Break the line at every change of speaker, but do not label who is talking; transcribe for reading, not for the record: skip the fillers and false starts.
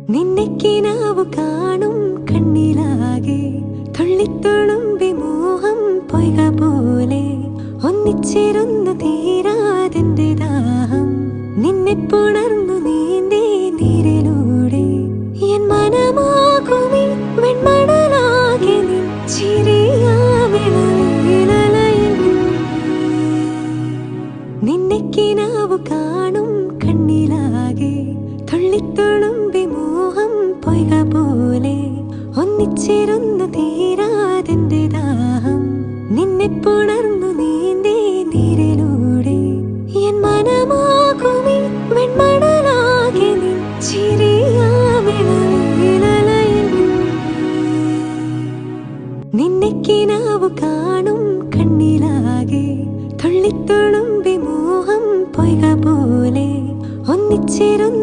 നിന്നെ കിനാവു കാണും കണ്ണിലാകെ തുള്ളിത്തുളുമ്പി മോഹം പൊയ്ക പോലെ ഒന്നിച്ചിരുന്നു തീരാതെന്റെ ദാഹം നിന്നെ പുണർന്നു നീന്തേ നീരിലൂടെ എൻ മനമാകുമി വെൺമണലാകെ നിൻ ചിരിയാവിളയിൽ നിന്നെ കിനാവു കാണും കണ്ണിലാകെ തുള്ളിത്തുളുമ്പി മോഹം പൊയ്ക പോലെ ഒന്നിച്ചിരുന്നു തീരാതെന്റെ ദാഹം നിന്നെ പുണർന്നു നീന്തേ നീരിലൂടെ എൻ മനമാകുമി വെൺമണലാകെ നിൻ ചിരിയാവിളയിൽ നിന്നെ കിനാവു കാണും കണ്ണിലാകെ തുള്ളിത്തുളുമ്പി മോഹം പൊയ്ക പോലെ ഒന്നിച്ചിരുന്നു